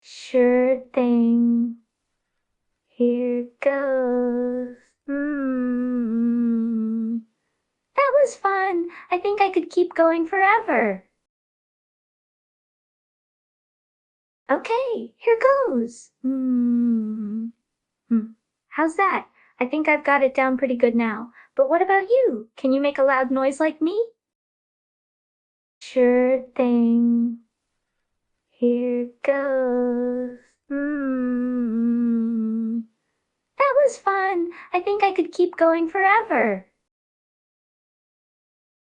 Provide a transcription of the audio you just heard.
Sure thing. Here goes. That was fun. I think I could keep going forever. Okay, here goes. How's that? I think I've got it down pretty good now. But what about you? Can you make a loud noise like me? Sure thing. Here goes. That was fun. I think I could keep going forever.